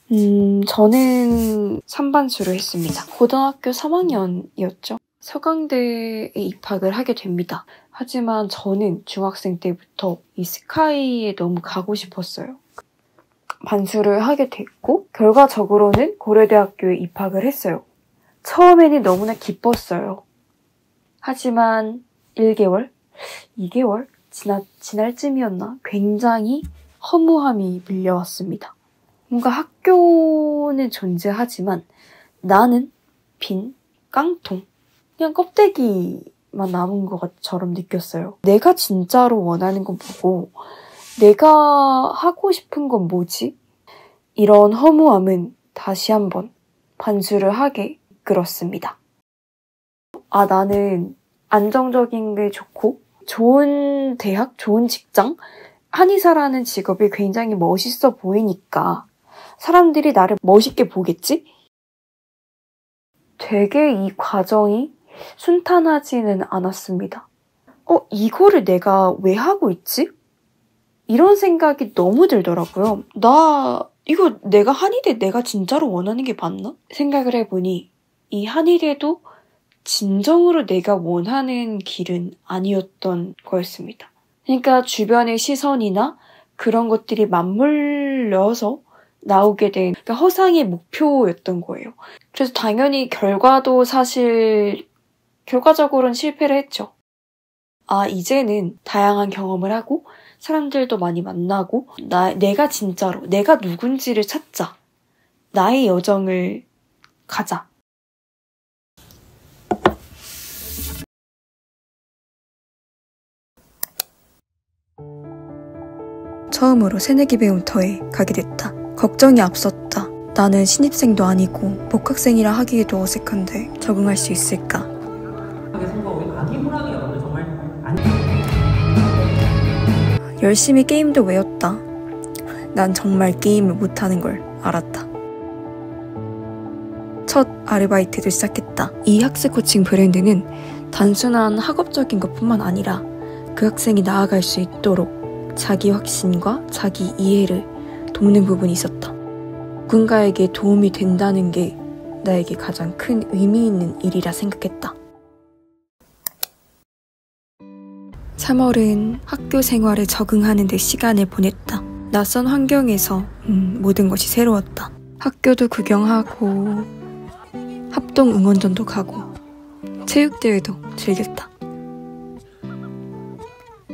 저는 3반수를 했습니다. 고등학교 3학년이었죠. 서강대에 입학을 하게 됩니다. 하지만 저는 중학생 때부터 이 스카이에 너무 가고 싶었어요. 반수를 하게 됐고 결과적으로는 고려대학교에 입학을 했어요. 처음에는 너무나 기뻤어요. 하지만 1개월? 2개월? 지날 쯤이었나? 굉장히 허무함이 밀려왔습니다. 뭔가 학교는 존재하지만 나는 빈 깡통, 그냥 껍데기만 남은 것처럼 느꼈어요. 내가 진짜로 원하는 건 뭐고 내가 하고 싶은 건 뭐지? 이런 허무함은 다시 한번 반수를 하게 이끌었습니다. 나는 안정적인 게 좋고 좋은 대학, 좋은 직장, 한의사라는 직업이 굉장히 멋있어 보이니까 사람들이 나를 멋있게 보겠지? 되게 이 과정이 순탄하지는 않았습니다. 이거를 내가 왜 하고 있지? 이런 생각이 너무 들더라고요. 이거 내가 한의대 내가 진짜로 원하는 게 맞나? 생각을 해보니 이 한의대도 진정으로 내가 원하는 길은 아니었던 거였습니다. 그러니까 주변의 시선이나 그런 것들이 맞물려서 나오게 된 그러니까 허상의 목표였던 거예요. 그래서 당연히 결과적으로는 실패를 했죠. 이제는 다양한 경험을 하고 사람들도 많이 만나고 내가 진짜로 내가 누군지를 찾자. 나의 여정을 가자. 처음으로 새내기 배움터에 가게 됐다. 걱정이 앞섰다. 나는 신입생도 아니고 복학생이라 하기에도 어색한데 적응할 수 있을까? 열심히 게임도 외웠다. 난 정말 게임을 못하는 걸 알았다. 첫 아르바이트도 시작했다. 이 학습 코칭 브랜드는 단순한 학업적인 것뿐만 아니라 그 학생이 나아갈 수 있도록 자기 확신과 자기 이해를 돕는 부분이 있었다. 누군가에게 도움이 된다는 게 나에게 가장 큰 의미 있는 일이라 생각했다. 3월은 학교 생활에 적응하는 데 시간을 보냈다. 낯선 환경에서 모든 것이 새로웠다. 학교도 구경하고 합동 응원전도 가고 체육대회도 즐겼다.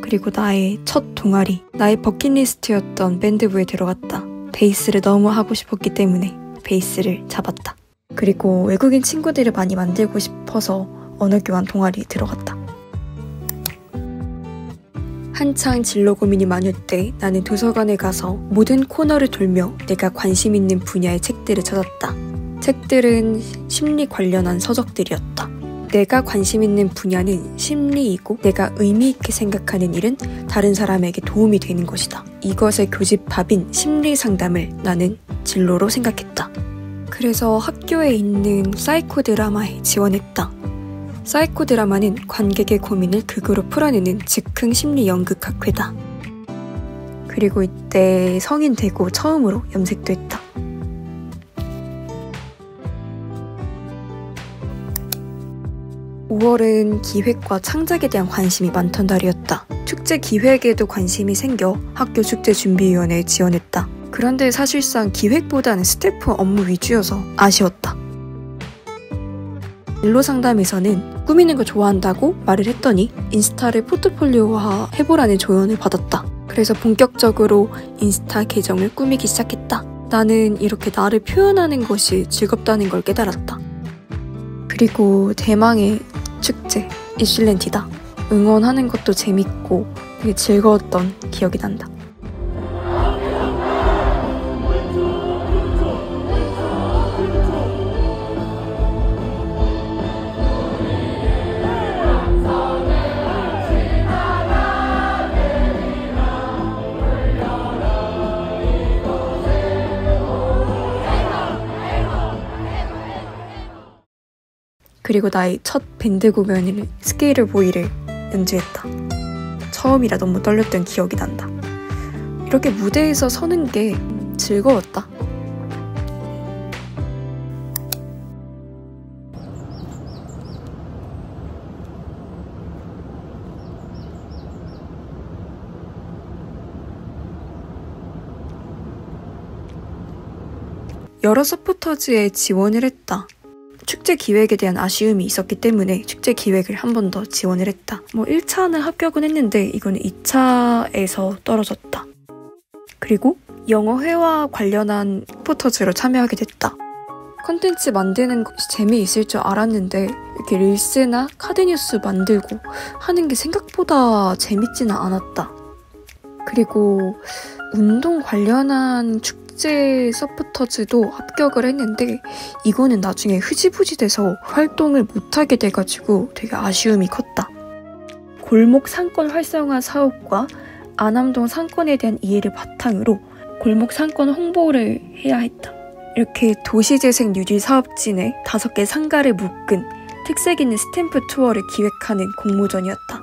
그리고 나의 첫 동아리, 나의 버킷리스트였던 밴드부에 들어갔다. 베이스를 너무 하고 싶었기 때문에 베이스를 잡았다. 그리고 외국인 친구들을 많이 만들고 싶어서 언어교환 동아리에 들어갔다. 한창 진로 고민이 많을 때 나는 도서관에 가서 모든 코너를 돌며 내가 관심 있는 분야의 책들을 찾았다. 책들은 심리 관련한 서적들이었다. 내가 관심 있는 분야는 심리이고 내가 의미 있게 생각하는 일은 다른 사람에게 도움이 되는 것이다. 이것의 교집합인 심리 상담을 나는 진로로 생각했다. 그래서 학교에 있는 사이코 드라마에 지원했다. 사이코 드라마는 관객의 고민을 극으로 풀어내는 즉흥 심리 연극학회다. 그리고 이때 성인 되고 처음으로 염색도 했다. 5월은 기획과 창작에 대한 관심이 많던 달이었다. 축제 기획에도 관심이 생겨 학교 축제준비위원회에 지원했다. 그런데 사실상 기획보다는 스태프 업무 위주여서 아쉬웠다. 진로 상담에서는 꾸미는 걸 좋아한다고 말을 했더니 인스타를 포트폴리오화 해보라는 조언을 받았다. 그래서 본격적으로 인스타 계정을 꾸미기 시작했다. 나는 이렇게 나를 표현하는 것이 즐겁다는 걸 깨달았다. 그리고 대망의 축제 이슐렌티다. 응원하는 것도 재밌고 되게 즐거웠던 기억이 난다. 그리고 나의 첫 밴드 공연을 스케일을 보이를 연주했다. 처음이라 너무 떨렸던 기억이 난다. 이렇게 무대에서 서는 게 즐거웠다. 여러 서포터즈에 지원을 했다. 축제 기획에 대한 아쉬움이 있었기 때문에 축제 기획을 한 번 더 지원을 했다. 1차는 합격은 했는데 이거는 2차에서 떨어졌다. 그리고 영어 회화 관련한 서포터즈로 참여하게 됐다. 컨텐츠 만드는 것이 재미있을 줄 알았는데 이렇게 릴스나 카드뉴스 만들고 하는 게 생각보다 재밌지는 않았다. 그리고 운동 관련한 축제 서포터즈도 합격을 했는데 이거는 나중에 흐지부지 돼서 활동을 못하게 돼가지고 되게 아쉬움이 컸다. 골목 상권 활성화 사업과 안암동 상권에 대한 이해를 바탕으로 골목 상권 홍보를 해야 했다. 이렇게 도시재생 뉴딜 사업진에 5개 상가를 묶은 특색 있는 스탬프 투어를 기획하는 공모전이었다.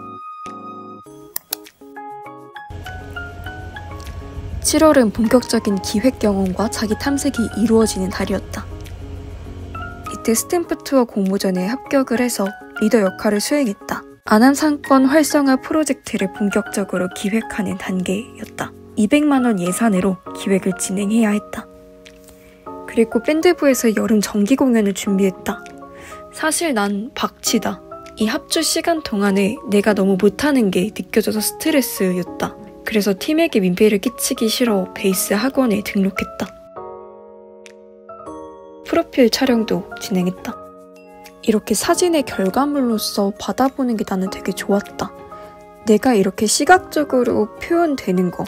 7월은 본격적인 기획 경험과 자기 탐색이 이루어지는 달이었다. 이때 스탬프 투어 공모전에 합격을 해서 리더 역할을 수행했다. 안암 상권 활성화 프로젝트를 본격적으로 기획하는 단계였다. 200만 원 예산으로 기획을 진행해야 했다. 그리고 밴드부에서 여름 정기 공연을 준비했다. 사실 난 박치다. 이 합주 시간 동안에 내가 너무 못하는 게 느껴져서 스트레스였다. 그래서 팀에게 민폐를 끼치기 싫어 베이스 학원에 등록했다. 프로필 촬영도 진행했다. 이렇게 사진의 결과물로서 받아보는 게 나는 되게 좋았다. 내가 이렇게 시각적으로 표현되는 거.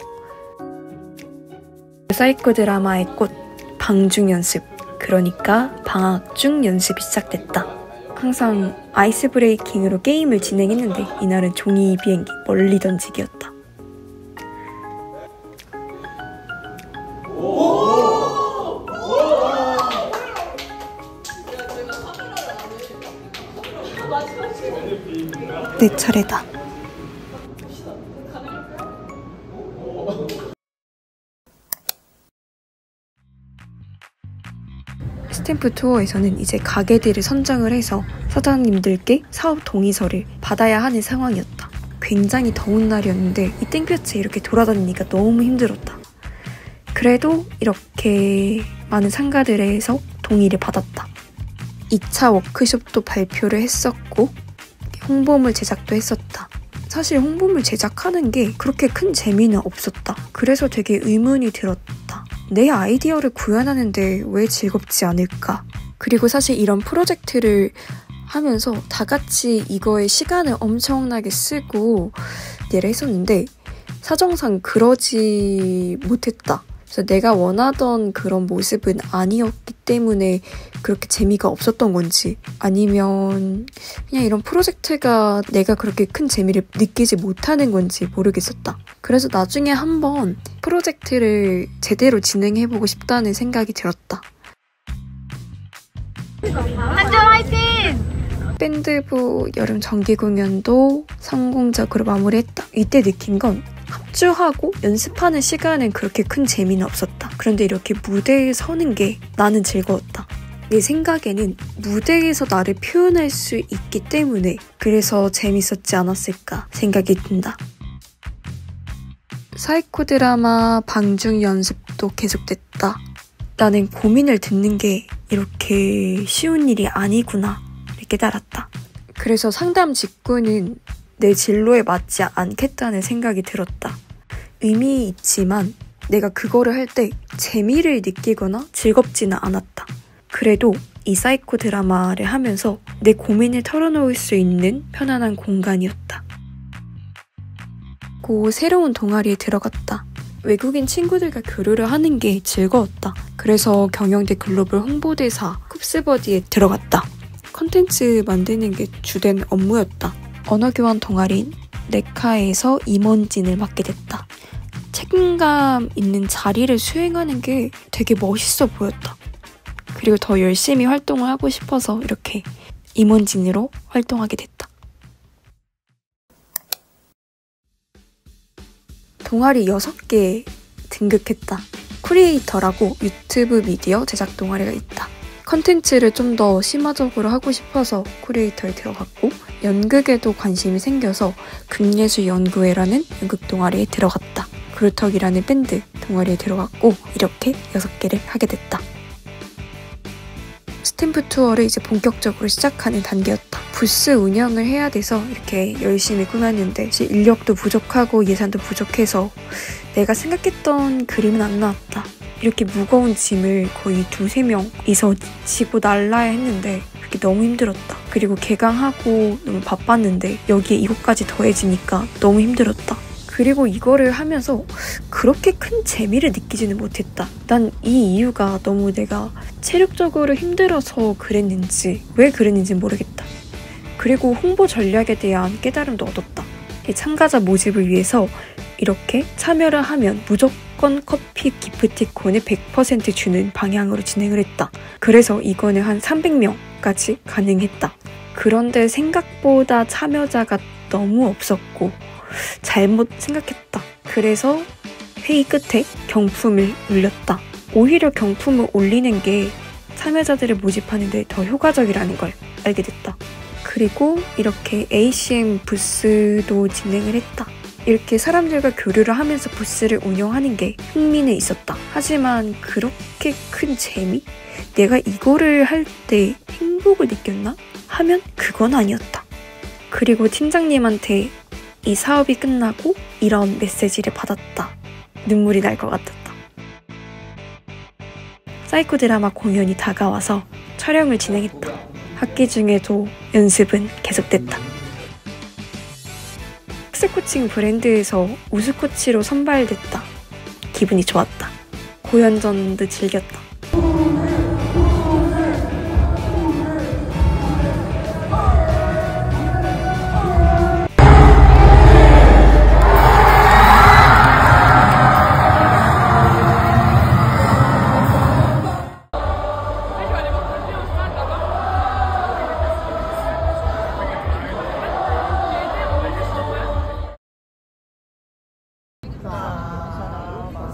사이코 드라마의 꽃, 방중 연습, 그러니까 방학 중 연습이 시작됐다. 항상 아이스 브레이킹으로 게임을 진행했는데 이날은 종이 비행기 멀리 던지기였다. 내 차례다. 스탬프 투어에서는 이제 가게들을 선정을 해서 사장님들께 사업 동의서를 받아야 하는 상황이었다. 굉장히 더운 날이었는데 이 땡볕에 이렇게 돌아다니니까 너무 힘들었다. 그래도 이렇게 많은 상가들에서 동의를 받았다. 2차 워크숍도 발표를 했었고 홍보물 제작도 했었다. 사실 홍보물 제작하는 게 그렇게 큰 재미는 없었다. 그래서 되게 의문이 들었다. 내 아이디어를 구현하는데 왜 즐겁지 않을까? 그리고 사실 이런 프로젝트를 하면서 다 같이 이거에 시간을 엄청나게 쓰고 일을 했었는데 사정상 그러지 못했다. 그래서 내가 원하던 그런 모습은 아니었기 때문에 그렇게 재미가 없었던 건지 아니면 그냥 이런 프로젝트가 내가 그렇게 큰 재미를 느끼지 못하는 건지 모르겠었다. 그래서 나중에 한번 프로젝트를 제대로 진행해보고 싶다는 생각이 들었다. 한정 화이팅! 밴드부 여름 정기 공연도 성공적으로 마무리했다. 이때 느낀 건 합주하고 연습하는 시간은 그렇게 큰 재미는 없었다. 그런데 이렇게 무대에 서는 게 나는 즐거웠다. 내 생각에는 무대에서 나를 표현할 수 있기 때문에 그래서 재밌었지 않았을까 생각이 든다. 사이코 드라마 방중 연습도 계속됐다. 나는 고민을 듣는 게 이렇게 쉬운 일이 아니구나 깨달았다. 그래서 상담 직후는 내 진로에 맞지 않겠다는 생각이 들었다. 의미 있지만 내가 그거를 할 때 재미를 느끼거나 즐겁지는 않았다. 그래도 이 사이코 드라마를 하면서 내 고민을 털어놓을 수 있는 편안한 공간이었다. 고 새로운 동아리에 들어갔다. 외국인 친구들과 교류를 하는 게 즐거웠다. 그래서 경영대 글로벌 홍보대사 쿱스버디에 들어갔다. 컨텐츠 만드는 게 주된 업무였다. 언어교환 동아리인 네카에서 임원진을 맡게 됐다. 책임감 있는 자리를 수행하는 게 되게 멋있어 보였다. 그리고 더 열심히 활동을 하고 싶어서 이렇게 임원진으로 활동하게 됐다. 동아리 6개 등극했다. 크리에이터라고 유튜브 미디어 제작 동아리가 있다. 컨텐츠를 좀 더 심화적으로 하고 싶어서 크리에이터에 들어갔고 연극에도 관심이 생겨서 극예술연구회라는 연극 동아리에 들어갔다. 그루턱이라는 밴드 동아리에 들어갔고 이렇게 6개를 하게 됐다. 스탬프 투어를 이제 본격적으로 시작하는 단계였다. 부스 운영을 해야 돼서 이렇게 열심히 꾸몄는데 인력도 부족하고 예산도 부족해서 내가 생각했던 그림은 안 나왔다. 이렇게 무거운 짐을 거의 2-3명이서 지고 날라야 했는데 그게 너무 힘들었다. 그리고 개강하고 너무 바빴는데 여기에 이것까지 더해지니까 너무 힘들었다. 그리고 이거를 하면서 그렇게 큰 재미를 느끼지는 못했다. 난 이 이유가 너무 내가 체력적으로 힘들어서 그랬는지 왜 그랬는지 모르겠다. 그리고 홍보 전략에 대한 깨달음도 얻었다. 참가자 모집을 위해서 이렇게 참여를 하면 무조건 커피 기프티콘을 100% 주는 방향으로 진행을 했다. 그래서 이거는 한 300명까지 가능했다. 그런데 생각보다 참여자가 너무 없었고 잘못 생각했다. 그래서 회의 끝에 경품을 올렸다. 오히려 경품을 올리는 게 참여자들을 모집하는 데 더 효과적이라는 걸 알게 됐다. 그리고 이렇게 ACM 부스도 진행을 했다. 이렇게 사람들과 교류를 하면서 부스를 운영하는 게 흥미는 있었다. 하지만 그렇게 큰 재미? 내가 이거를 할 때 행복을 느꼈나? 하면 그건 아니었다. 그리고 팀장님한테 이 사업이 끝나고 이런 메시지를 받았다. 눈물이 날 것 같았다. 사이코 드라마 공연이 다가와서 촬영을 진행했다. 학기 중에도 연습은 계속됐다. 학생 코칭 브랜드에서 우수 코치로 선발됐다. 기분이 좋았다. 고연전도 즐겼다.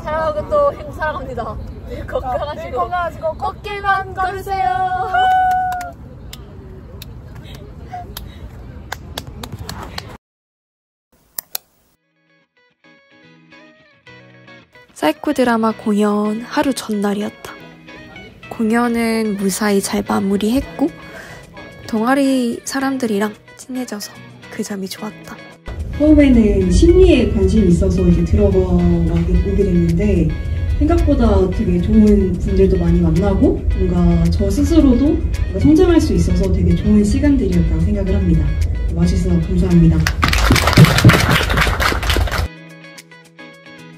사랑하고 또 사랑합니다. 건강하시고 걷기만 걸으세요. 사이코 드라마 공연 하루 전날이었다. 공연은 무사히 잘 마무리했고 동아리 사람들이랑 친해져서 그 점이 좋았다. 처음에는 심리에 관심이 있어서 이제 오게 됐는데 생각보다 되게 좋은 분들도 많이 만나고 뭔가 저 스스로도 뭔가 성장할 수 있어서 되게 좋은 시간들이었다고 생각을 합니다. 와주셔서 감사합니다.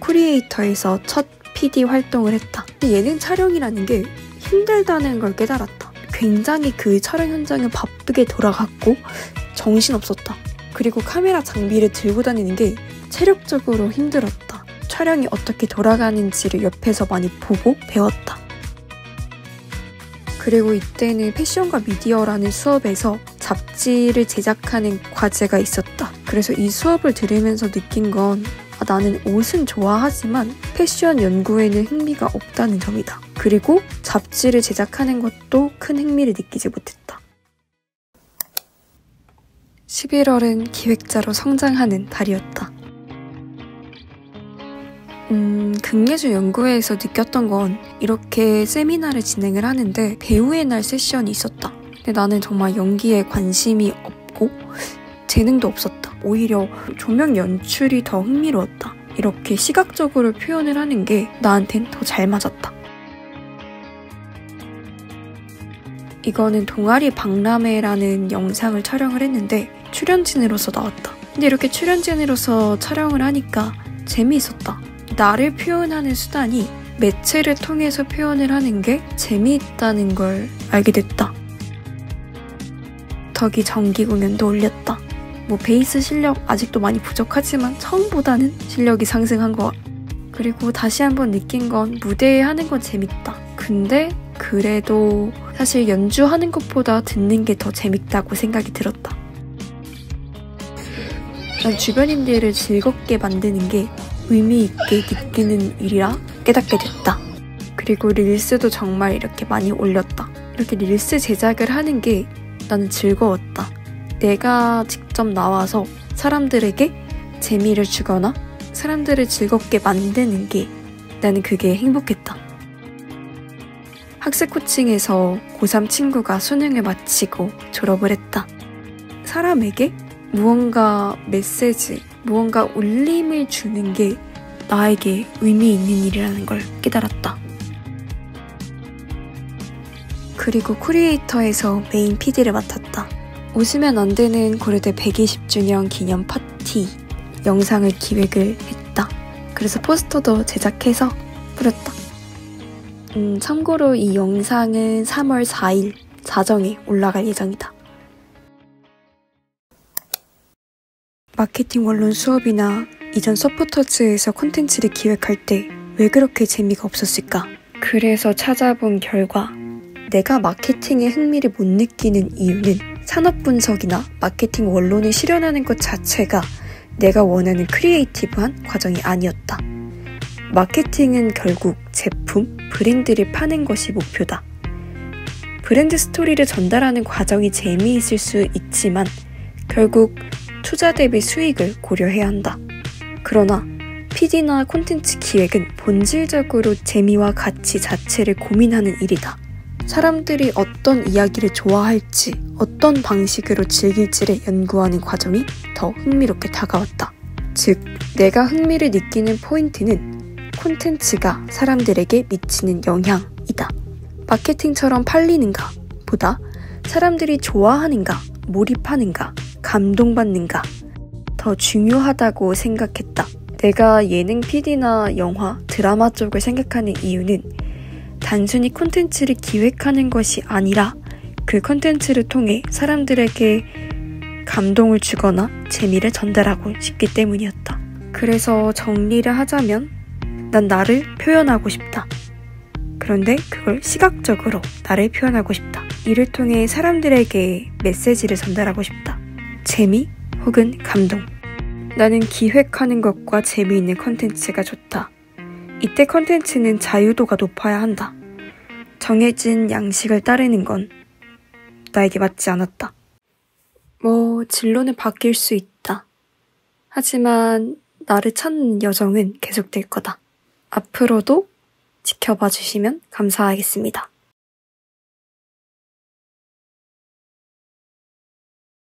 크리에이터에서 첫 PD 활동을 했다. 예능 촬영이라는 게 힘들다는 걸 깨달았다. 굉장히 그 촬영 현장은 바쁘게 돌아갔고 정신없었다. 그리고 카메라 장비를 들고 다니는 게 체력적으로 힘들었다. 촬영이 어떻게 돌아가는지를 옆에서 많이 보고 배웠다. 그리고 이때는 패션과 미디어라는 수업에서 잡지를 제작하는 과제가 있었다. 그래서 이 수업을 들으면서 느낀 건 나는 옷은 좋아하지만 패션 연구에는 흥미가 없다는 점이다. 그리고 잡지를 제작하는 것도 큰 흥미를 느끼지 못했다. 11월은 기획자로 성장하는 달이었다. 극예술 연구회에서 느꼈던 건 이렇게 세미나를 진행을 하는데 배우의 날 세션이 있었다. 근데 나는 정말 연기에 관심이 없고 재능도 없었다. 오히려 조명 연출이 더 흥미로웠다. 이렇게 시각적으로 표현을 하는 게 나한텐 더 잘 맞았다. 이거는 동아리 박람회라는 영상을 촬영을 했는데 출연진으로서 나왔다. 근데 이렇게 출연진으로서 촬영을 하니까 재미있었다. 나를 표현하는 수단이 매체를 통해서 표현을 하는 게 재미있다는 걸 알게 됐다. 덕이 정기 공연도 올렸다. 베이스 실력 아직도 많이 부족하지만 처음보다는 실력이 상승한 것 같아. 그리고 다시 한번 느낀 건 무대에 하는 건 재밌다. 근데 그래도 사실 연주하는 것보다 듣는 게 더 재밌다고 생각이 들었다. 난 주변인들을 즐겁게 만드는 게 의미 있게 느끼는 일이라 깨닫게 됐다. 그리고 릴스도 정말 이렇게 많이 올렸다. 이렇게 릴스 제작을 하는 게 나는 즐거웠다. 내가 직접 나와서 사람들에게 재미를 주거나 사람들을 즐겁게 만드는 게 나는 그게 행복했다. 학습 코칭에서 고3 친구가 수능을 마치고 졸업을 했다. 사람에게 무언가 메시지, 무언가 울림을 주는 게 나에게 의미 있는 일이라는 걸 깨달았다. 그리고 크리에이터에서 메인 PD를 맡았다. 웃으면 안 되는 고려대 120주년 기념 파티 영상을 기획을 했다. 그래서 포스터도 제작해서 뿌렸다. 참고로 이 영상은 3월 4일 자정에 올라갈 예정이다. 마케팅 원론 수업이나 이전 서포터즈에서 콘텐츠를 기획할 때 왜 그렇게 재미가 없었을까? 그래서 찾아본 결과 내가 마케팅에 흥미를 못 느끼는 이유는 산업 분석이나 마케팅 원론을 실현하는 것 자체가 내가 원하는 크리에이티브한 과정이 아니었다. 마케팅은 결국 제품, 브랜드를 파는 것이 목표다. 브랜드 스토리를 전달하는 과정이 재미있을 수 있지만 결국 투자 대비 수익을 고려해야 한다. 그러나 PD나 콘텐츠 기획은 본질적으로 재미와 가치 자체를 고민하는 일이다. 사람들이 어떤 이야기를 좋아할지, 어떤 방식으로 즐길지를 연구하는 과정이 더 흥미롭게 다가왔다. 즉, 내가 흥미를 느끼는 포인트는 콘텐츠가 사람들에게 미치는 영향이다. 마케팅처럼 팔리는가 보다 사람들이 좋아하는가, 몰입하는가, 감동받는가 더 중요하다고 생각했다. 내가 예능 PD나 영화, 드라마 쪽을 생각하는 이유는 단순히 콘텐츠를 기획하는 것이 아니라 그 콘텐츠를 통해 사람들에게 감동을 주거나 재미를 전달하고 싶기 때문이었다. 그래서 정리를 하자면 난 나를 표현하고 싶다. 그런데 그걸 시각적으로 나를 표현하고 싶다. 이를 통해 사람들에게 메시지를 전달하고 싶다. 재미 혹은 감동. 나는 기획하는 것과 재미있는 콘텐츠가 좋다. 이때 콘텐츠는 자유도가 높아야 한다. 정해진 양식을 따르는 건 나에게 맞지 않았다. 진로는 바뀔 수 있다. 하지만 나를 찾는 여정은 계속될 거다. 앞으로도 지켜봐 주시면 감사하겠습니다.